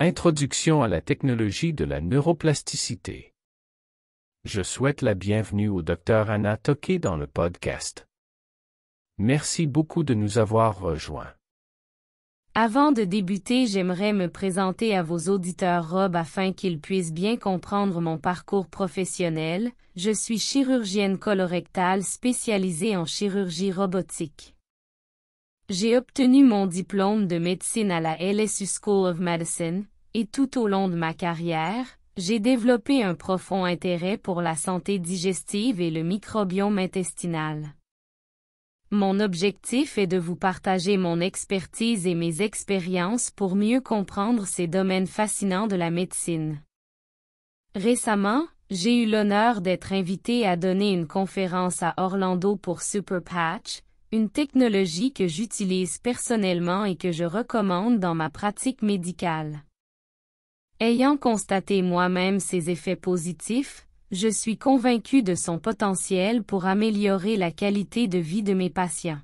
Introduction à la technologie de la neuroplasticité. Je souhaite la bienvenue au Dr Anna Toqué dans le podcast. Merci beaucoup de nous avoir rejoints. Avant de débuter, j'aimerais me présenter à vos auditeurs Rob afin qu'ils puissent bien comprendre mon parcours professionnel. Je suis chirurgienne colorectale spécialisée en chirurgie robotique. J'ai obtenu mon diplôme de médecine à la LSU School of Medicine, et tout au long de ma carrière, j'ai développé un profond intérêt pour la santé digestive et le microbiome intestinal. Mon objectif est de vous partager mon expertise et mes expériences pour mieux comprendre ces domaines fascinants de la médecine. Récemment, j'ai eu l'honneur d'être invitée à donner une conférence à Orlando pour SuperPatch, une technologie que j'utilise personnellement et que je recommande dans ma pratique médicale. Ayant constaté moi-même ses effets positifs, je suis convaincue de son potentiel pour améliorer la qualité de vie de mes patients.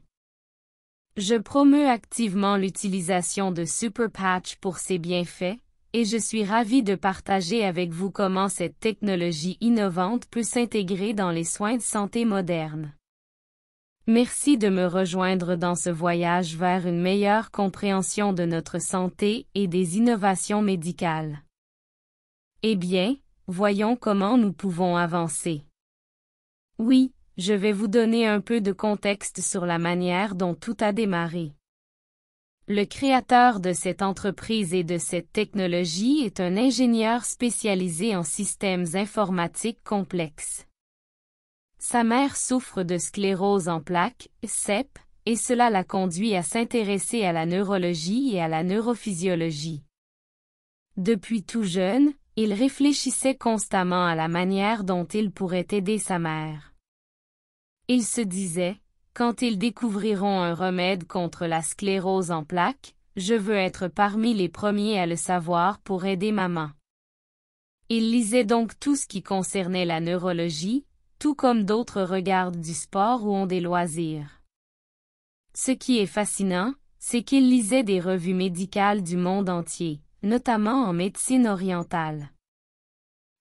Je promeus activement l'utilisation de SuperPatch pour ses bienfaits, et je suis ravie de partager avec vous comment cette technologie innovante peut s'intégrer dans les soins de santé modernes. Merci de me rejoindre dans ce voyage vers une meilleure compréhension de notre santé et des innovations médicales. Eh bien, voyons comment nous pouvons avancer. Oui, je vais vous donner un peu de contexte sur la manière dont tout a démarré. Le créateur de cette entreprise et de cette technologie est un ingénieur spécialisé en systèmes informatiques complexes. Sa mère souffre de sclérose en plaques, CEP, et cela l'a conduit à s'intéresser à la neurologie et à la neurophysiologie. Depuis tout jeune, il réfléchissait constamment à la manière dont il pourrait aider sa mère. Il se disait, quand ils découvriront un remède contre la sclérose en plaques, je veux être parmi les premiers à le savoir pour aider maman. Il lisait donc tout ce qui concernait la neurologie, tout comme d'autres regardent du sport ou ont des loisirs. Ce qui est fascinant, c'est qu'il lisait des revues médicales du monde entier, notamment en médecine orientale.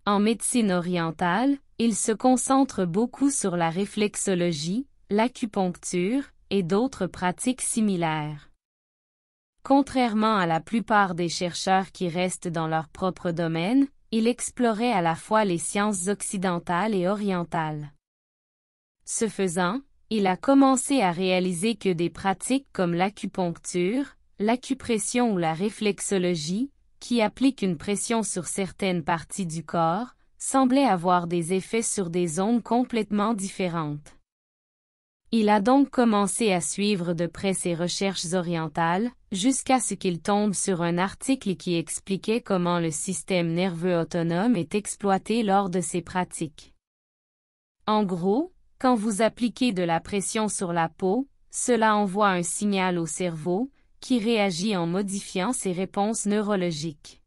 En médecine orientale, il se concentre beaucoup sur la réflexologie, l'acupuncture, et d'autres pratiques similaires. Contrairement à la plupart des chercheurs qui restent dans leur propre domaine, il explorait à la fois les sciences occidentales et orientales. Ce faisant, il a commencé à réaliser que des pratiques comme l'acupuncture, l'acupression ou la réflexologie, qui appliquent une pression sur certaines parties du corps, semblaient avoir des effets sur des zones complètement différentes. Il a donc commencé à suivre de près ces recherches orientales, jusqu'à ce qu'il tombe sur un article qui expliquait comment le système nerveux autonome est exploité lors de ces pratiques. En gros, quand vous appliquez de la pression sur la peau, cela envoie un signal au cerveau, qui réagit en modifiant ses réponses neurologiques.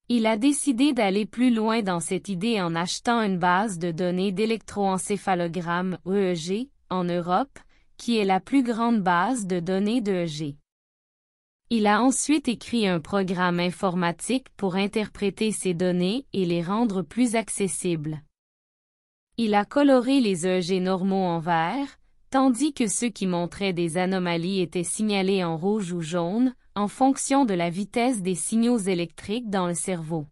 Il a décidé d'aller plus loin dans cette idée en achetant une base de données d'électroencéphalogramme EEG, en Europe, qui est la plus grande base de données d'EEG. Il a ensuite écrit un programme informatique pour interpréter ces données et les rendre plus accessibles. Il a coloré les EEG normaux en vert, tandis que ceux qui montraient des anomalies étaient signalés en rouge ou jaune, en fonction de la vitesse des signaux électriques dans le cerveau.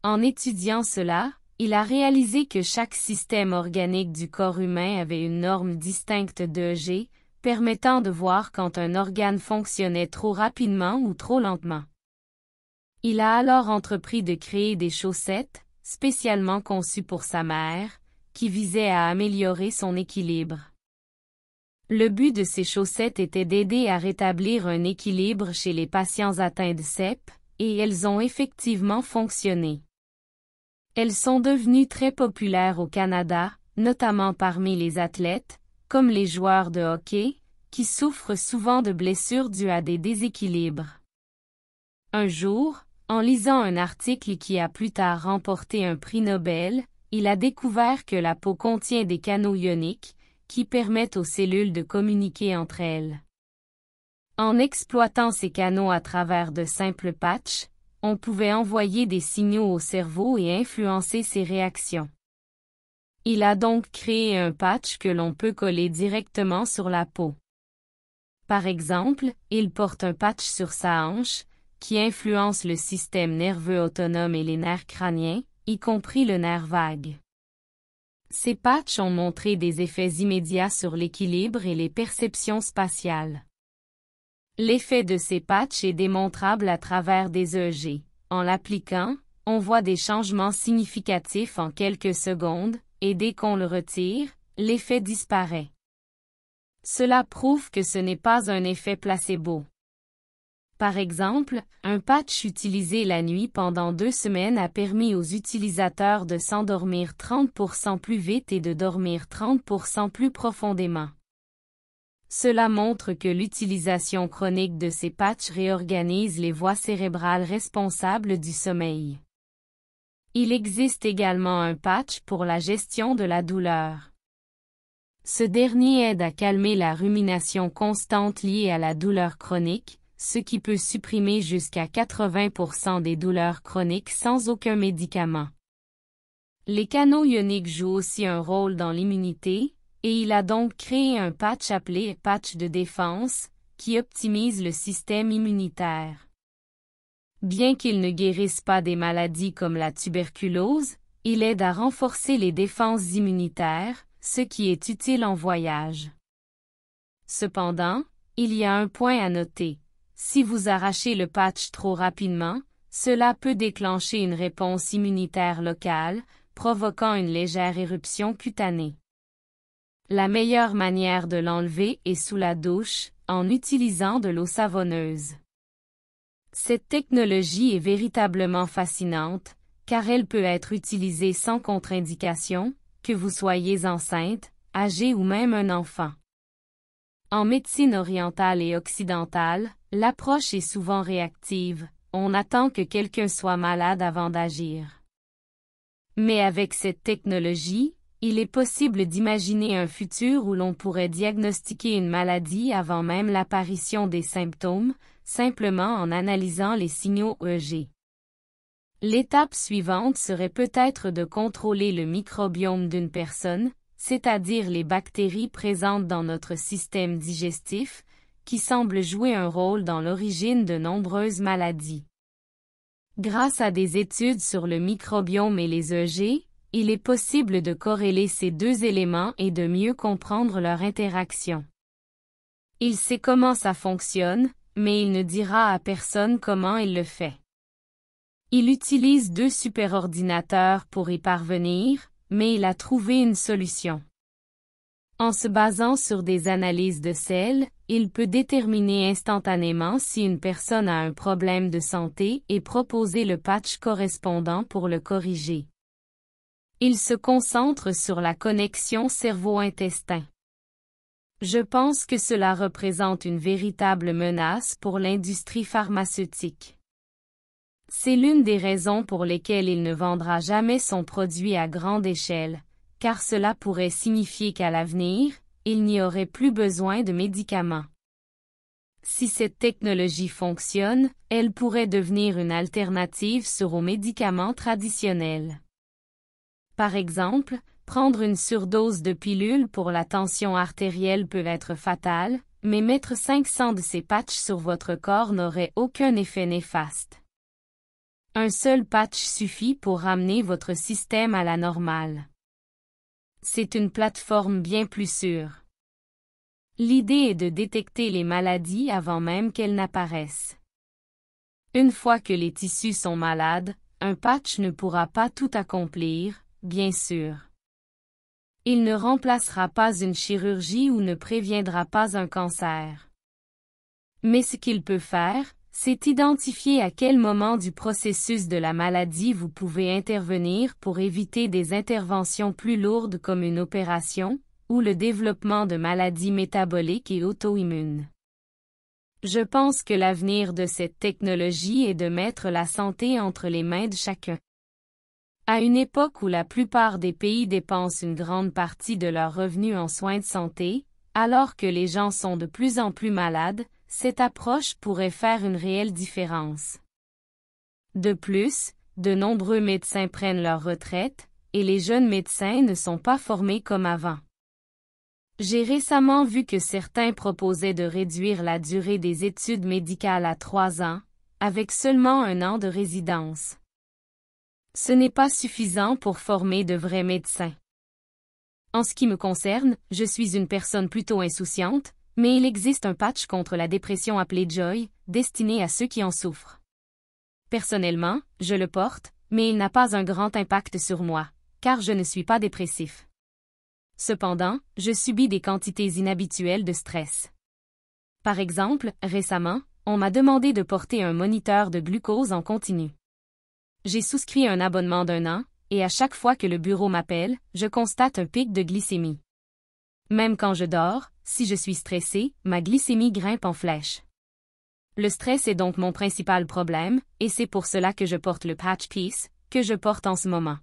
En étudiant cela, il a réalisé que chaque système organique du corps humain avait une norme distincte d'EEG, permettant de voir quand un organe fonctionnait trop rapidement ou trop lentement. Il a alors entrepris de créer des chaussettes, spécialement conçues pour sa mère, qui visaient à améliorer son équilibre. Le but de ces chaussettes était d'aider à rétablir un équilibre chez les patients atteints de CEP, et elles ont effectivement fonctionné. Elles sont devenues très populaires au Canada, notamment parmi les athlètes, comme les joueurs de hockey, qui souffrent souvent de blessures dues à des déséquilibres. Un jour, en lisant un article qui a plus tard remporté un prix Nobel, il a découvert que la peau contient des canaux ioniques, qui permettent aux cellules de communiquer entre elles. En exploitant ces canaux à travers de simples patchs, on pouvait envoyer des signaux au cerveau et influencer ses réactions. Il a donc créé un patch que l'on peut coller directement sur la peau. Par exemple, il porte un patch sur sa hanche, qui influence le système nerveux autonome et les nerfs crâniens, y compris le nerf vague. Ces patchs ont montré des effets immédiats sur l'équilibre et les perceptions spatiales. L'effet de ces patchs est démontrable à travers des EEG. En l'appliquant, on voit des changements significatifs en quelques secondes, et dès qu'on le retire, l'effet disparaît. Cela prouve que ce n'est pas un effet placebo. Par exemple, un patch utilisé la nuit pendant 2 semaines a permis aux utilisateurs de s'endormir 30% plus vite et de dormir 30% plus profondément. Cela montre que l'utilisation chronique de ces patchs réorganise les voies cérébrales responsables du sommeil. Il existe également un patch pour la gestion de la douleur. Ce dernier aide à calmer la rumination constante liée à la douleur chronique, ce qui peut supprimer jusqu'à 80% des douleurs chroniques sans aucun médicament. Les canaux ioniques jouent aussi un rôle dans l'immunité, et il a donc créé un patch appelé patch de défense, qui optimise le système immunitaire. Bien qu'il ne guérisse pas des maladies comme la tuberculose, il aide à renforcer les défenses immunitaires, ce qui est utile en voyage. Cependant, il y a un point à noter. Si vous arrachez le patch trop rapidement, cela peut déclencher une réponse immunitaire locale, provoquant une légère éruption cutanée. La meilleure manière de l'enlever est sous la douche, en utilisant de l'eau savonneuse. Cette technologie est véritablement fascinante, car elle peut être utilisée sans contre-indication, que vous soyez enceinte, âgée ou même un enfant. En médecine orientale et occidentale, l'approche est souvent réactive, on attend que quelqu'un soit malade avant d'agir. Mais avec cette technologie, il est possible d'imaginer un futur où l'on pourrait diagnostiquer une maladie avant même l'apparition des symptômes, simplement en analysant les signaux EEG. L'étape suivante serait peut-être de contrôler le microbiome d'une personne, c'est-à-dire les bactéries présentes dans notre système digestif, qui semblent jouer un rôle dans l'origine de nombreuses maladies. Grâce à des études sur le microbiome et les EEG, il est possible de corréler ces deux éléments et de mieux comprendre leur interaction. Il sait comment ça fonctionne, mais il ne dira à personne comment il le fait. Il utilise 2 superordinateurs pour y parvenir, mais il a trouvé une solution. En se basant sur des analyses de sels, il peut déterminer instantanément si une personne a un problème de santé et proposer le patch correspondant pour le corriger. Il se concentre sur la connexion cerveau-intestin. Je pense que cela représente une véritable menace pour l'industrie pharmaceutique. C'est l'une des raisons pour lesquelles il ne vendra jamais son produit à grande échelle, car cela pourrait signifier qu'à l'avenir, il n'y aurait plus besoin de médicaments. Si cette technologie fonctionne, elle pourrait devenir une alternative aux médicaments traditionnels. Par exemple, prendre une surdose de pilules pour la tension artérielle peut être fatal, mais mettre 500 de ces patchs sur votre corps n'aurait aucun effet néfaste. Un seul patch suffit pour ramener votre système à la normale. C'est une plateforme bien plus sûre. L'idée est de détecter les maladies avant même qu'elles n'apparaissent. Une fois que les tissus sont malades, un patch ne pourra pas tout accomplir, bien sûr. Il ne remplacera pas une chirurgie ou ne préviendra pas un cancer. Mais ce qu'il peut faire, c'est identifier à quel moment du processus de la maladie vous pouvez intervenir pour éviter des interventions plus lourdes comme une opération, ou le développement de maladies métaboliques et auto-immunes. Je pense que l'avenir de cette technologie est de mettre la santé entre les mains de chacun. À une époque où la plupart des pays dépensent une grande partie de leurs revenus en soins de santé, alors que les gens sont de plus en plus malades, cette approche pourrait faire une réelle différence. De plus, de nombreux médecins prennent leur retraite, et les jeunes médecins ne sont pas formés comme avant. J'ai récemment vu que certains proposaient de réduire la durée des études médicales à 3 ans, avec seulement 1 an de résidence. Ce n'est pas suffisant pour former de vrais médecins. En ce qui me concerne, je suis une personne plutôt insouciante, mais il existe un patch contre la dépression appelé Joy, destiné à ceux qui en souffrent. Personnellement, je le porte, mais il n'a pas un grand impact sur moi, car je ne suis pas dépressif. Cependant, je subis des quantités inhabituelles de stress. Par exemple, récemment, on m'a demandé de porter un moniteur de glucose en continu. J'ai souscrit un abonnement d'1 an, et à chaque fois que le bureau m'appelle, je constate un pic de glycémie. Même quand je dors, si je suis stressé, ma glycémie grimpe en flèche. Le stress est donc mon principal problème, et c'est pour cela que je porte le Patch Peace, que je porte en ce moment.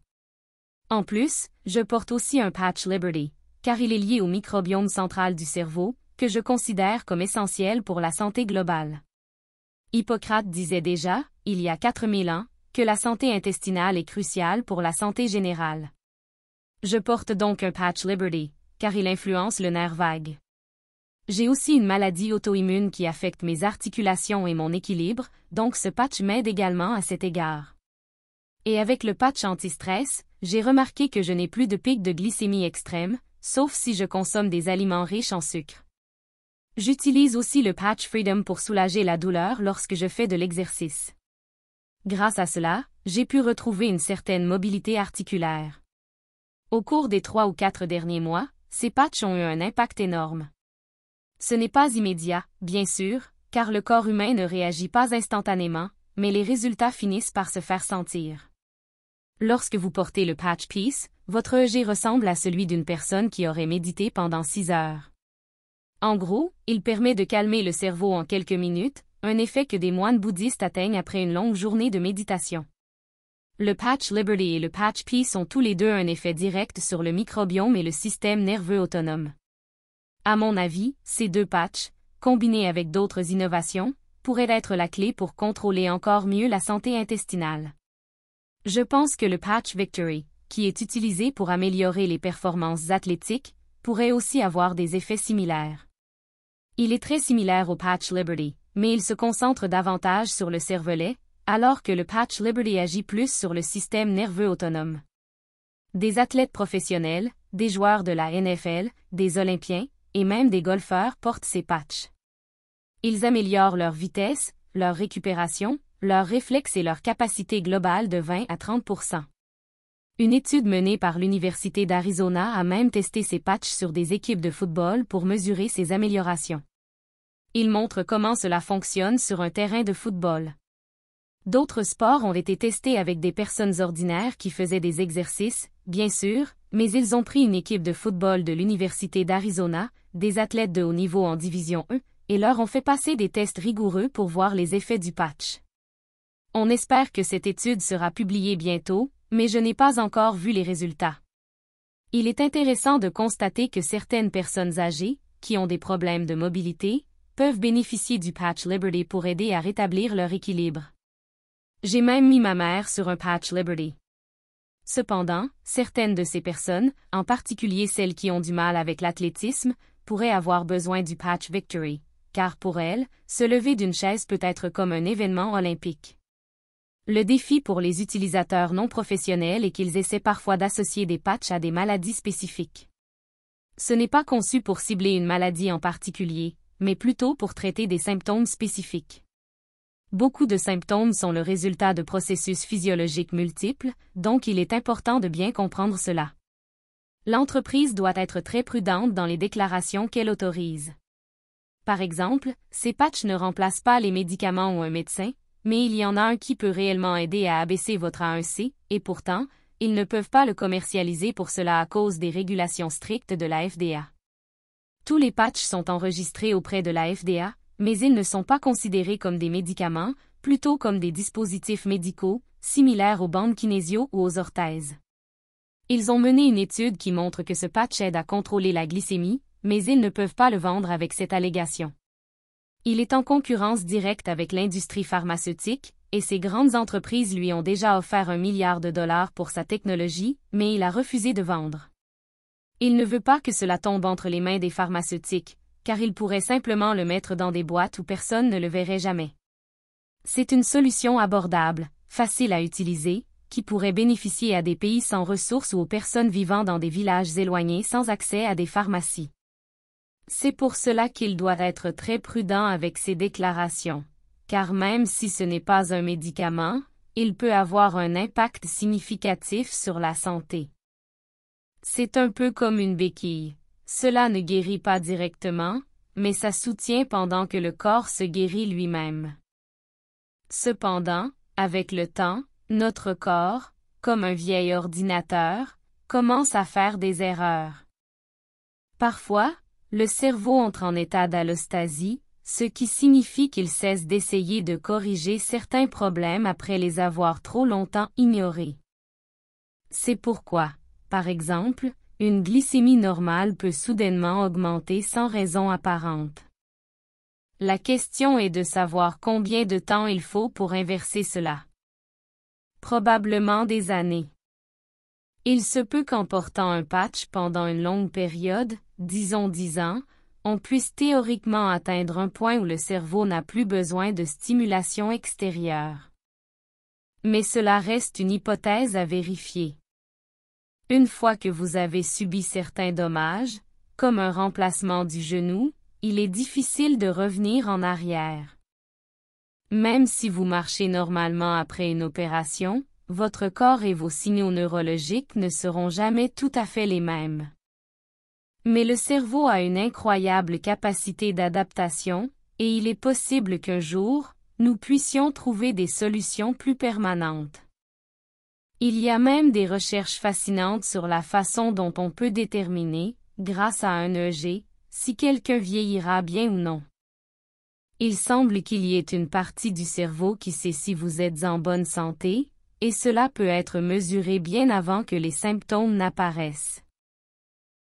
En plus, je porte aussi un Patch Liberty, car il est lié au microbiome central du cerveau, que je considère comme essentiel pour la santé globale. Hippocrate disait déjà, il y a 4000 ans, que la santé intestinale est cruciale pour la santé générale. Je porte donc un Patch Liberty, car il influence le nerf vague. J'ai aussi une maladie auto-immune qui affecte mes articulations et mon équilibre, donc ce patch m'aide également à cet égard. Et avec le patch anti-stress, j'ai remarqué que je n'ai plus de pic de glycémie extrême, sauf si je consomme des aliments riches en sucre. J'utilise aussi le Patch Freedom pour soulager la douleur lorsque je fais de l'exercice. Grâce à cela, j'ai pu retrouver une certaine mobilité articulaire. Au cours des 3 ou 4 derniers mois, ces patchs ont eu un impact énorme. Ce n'est pas immédiat, bien sûr, car le corps humain ne réagit pas instantanément, mais les résultats finissent par se faire sentir. Lorsque vous portez le Patch Peace, votre EEG ressemble à celui d'une personne qui aurait médité pendant 6 heures. En gros, il permet de calmer le cerveau en quelques minutes, un effet que des moines bouddhistes atteignent après une longue journée de méditation. Le Patch Liberty et le Patch Peace ont tous les deux un effet direct sur le microbiome et le système nerveux autonome. À mon avis, ces 2 patchs, combinés avec d'autres innovations, pourraient être la clé pour contrôler encore mieux la santé intestinale. Je pense que le Patch Victory, qui est utilisé pour améliorer les performances athlétiques, pourrait aussi avoir des effets similaires. Il est très similaire au Patch Liberty, mais il se concentre davantage sur le cervelet, alors que le Patch Liberty agit plus sur le système nerveux autonome. Des athlètes professionnels, des joueurs de la NFL, des Olympiens, et même des golfeurs portent ces patchs. Ils améliorent leur vitesse, leur récupération, leurs réflexes et leur capacité globale de 20 à 30%. Une étude menée par l'Université d'Arizona a même testé ces patchs sur des équipes de football pour mesurer ces améliorations. Il montre comment cela fonctionne sur un terrain de football. D'autres sports ont été testés avec des personnes ordinaires qui faisaient des exercices, bien sûr, mais ils ont pris une équipe de football de l'Université d'Arizona, des athlètes de haut niveau en Division 1, et leur ont fait passer des tests rigoureux pour voir les effets du patch. On espère que cette étude sera publiée bientôt, mais je n'ai pas encore vu les résultats. Il est intéressant de constater que certaines personnes âgées, qui ont des problèmes de mobilité, peuvent bénéficier du Patch Liberty pour aider à rétablir leur équilibre. J'ai même mis ma mère sur un Patch Liberty. Cependant, certaines de ces personnes, en particulier celles qui ont du mal avec l'athlétisme, pourraient avoir besoin du Patch Victory, car pour elles, se lever d'une chaise peut être comme un événement olympique. Le défi pour les utilisateurs non professionnels est qu'ils essaient parfois d'associer des patchs à des maladies spécifiques. Ce n'est pas conçu pour cibler une maladie en particulier, mais plutôt pour traiter des symptômes spécifiques. Beaucoup de symptômes sont le résultat de processus physiologiques multiples, donc il est important de bien comprendre cela. L'entreprise doit être très prudente dans les déclarations qu'elle autorise. Par exemple, ces patchs ne remplacent pas les médicaments ou un médecin, mais il y en a un qui peut réellement aider à abaisser votre A1C, et pourtant, ils ne peuvent pas le commercialiser pour cela à cause des régulations strictes de la FDA. Tous les patchs sont enregistrés auprès de la FDA, mais ils ne sont pas considérés comme des médicaments, plutôt comme des dispositifs médicaux, similaires aux bandes kinésio ou aux orthèses. Ils ont mené une étude qui montre que ce patch aide à contrôler la glycémie, mais ils ne peuvent pas le vendre avec cette allégation. Il est en concurrence directe avec l'industrie pharmaceutique, et ces grandes entreprises lui ont déjà offert $1 milliard pour sa technologie, mais il a refusé de vendre. Il ne veut pas que cela tombe entre les mains des pharmaceutiques, car il pourrait simplement le mettre dans des boîtes où personne ne le verrait jamais. C'est une solution abordable, facile à utiliser, qui pourrait bénéficier à des pays sans ressources ou aux personnes vivant dans des villages éloignés sans accès à des pharmacies. C'est pour cela qu'il doit être très prudent avec ses déclarations, car même si ce n'est pas un médicament, il peut avoir un impact significatif sur la santé. C'est un peu comme une béquille. Cela ne guérit pas directement, mais ça soutient pendant que le corps se guérit lui-même. Cependant, avec le temps, notre corps, comme un vieil ordinateur, commence à faire des erreurs. Parfois, le cerveau entre en état d'allostasie, ce qui signifie qu'il cesse d'essayer de corriger certains problèmes après les avoir trop longtemps ignorés. C'est pourquoi, par exemple, une glycémie normale peut soudainement augmenter sans raison apparente. La question est de savoir combien de temps il faut pour inverser cela. Probablement des années. Il se peut qu'en portant un patch pendant une longue période, disons 10 ans, on puisse théoriquement atteindre un point où le cerveau n'a plus besoin de stimulation extérieure. Mais cela reste une hypothèse à vérifier. Une fois que vous avez subi certains dommages, comme un remplacement du genou, il est difficile de revenir en arrière. Même si vous marchez normalement après une opération, votre corps et vos signaux neurologiques ne seront jamais tout à fait les mêmes. Mais le cerveau a une incroyable capacité d'adaptation, et il est possible qu'un jour, nous puissions trouver des solutions plus permanentes. Il y a même des recherches fascinantes sur la façon dont on peut déterminer, grâce à un EEG, si quelqu'un vieillira bien ou non. Il semble qu'il y ait une partie du cerveau qui sait si vous êtes en bonne santé, et cela peut être mesuré bien avant que les symptômes n'apparaissent.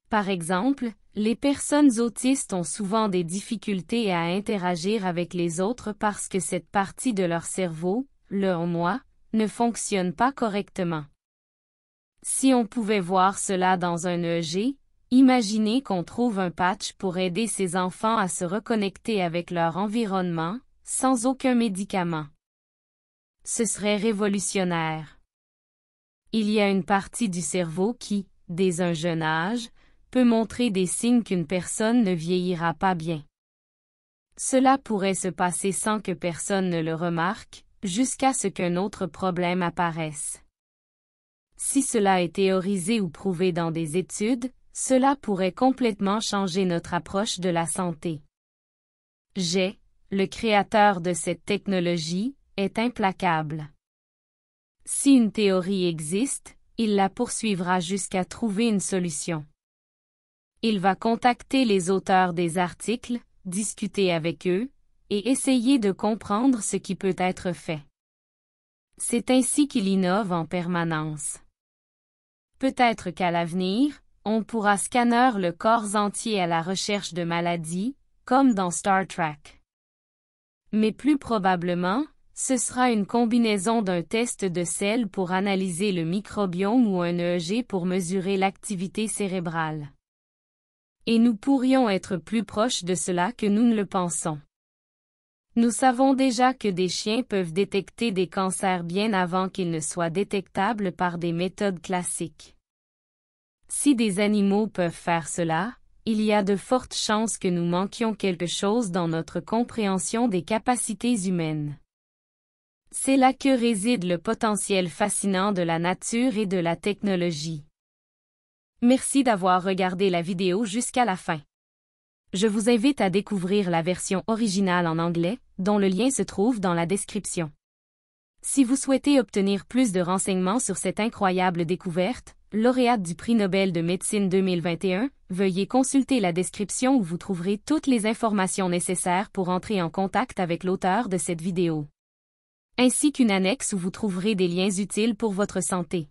Par exemple, les personnes autistes ont souvent des difficultés à interagir avec les autres parce que cette partie de leur cerveau, le moi, ne fonctionne pas correctement. Si on pouvait voir cela dans un EEG, imaginez qu'on trouve un patch pour aider ces enfants à se reconnecter avec leur environnement, sans aucun médicament. Ce serait révolutionnaire. Il y a une partie du cerveau qui, dès un jeune âge, peut montrer des signes qu'une personne ne vieillira pas bien. Cela pourrait se passer sans que personne ne le remarque, jusqu'à ce qu'un autre problème apparaisse. Si cela est théorisé ou prouvé dans des études, cela pourrait complètement changer notre approche de la santé. Jay, le créateur de cette technologie, est implacable. Si une théorie existe, il la poursuivra jusqu'à trouver une solution. Il va contacter les auteurs des articles, discuter avec eux, et essayer de comprendre ce qui peut être fait. C'est ainsi qu'il innove en permanence. Peut-être qu'à l'avenir, on pourra scanner le corps entier à la recherche de maladies, comme dans Star Trek. Mais plus probablement, ce sera une combinaison d'un test de sel pour analyser le microbiome ou un EEG pour mesurer l'activité cérébrale. Et nous pourrions être plus proches de cela que nous ne le pensons. Nous savons déjà que des chiens peuvent détecter des cancers bien avant qu'ils ne soient détectables par des méthodes classiques. Si des animaux peuvent faire cela, il y a de fortes chances que nous manquions quelque chose dans notre compréhension des capacités humaines. C'est là que réside le potentiel fascinant de la nature et de la technologie. Merci d'avoir regardé la vidéo jusqu'à la fin. Je vous invite à découvrir la version originale en anglais, dont le lien se trouve dans la description. Si vous souhaitez obtenir plus de renseignements sur cette incroyable découverte, lauréate du prix Nobel de médecine 2021, veuillez consulter la description où vous trouverez toutes les informations nécessaires pour entrer en contact avec l'auteur de cette vidéo. Ainsi qu'une annexe où vous trouverez des liens utiles pour votre santé.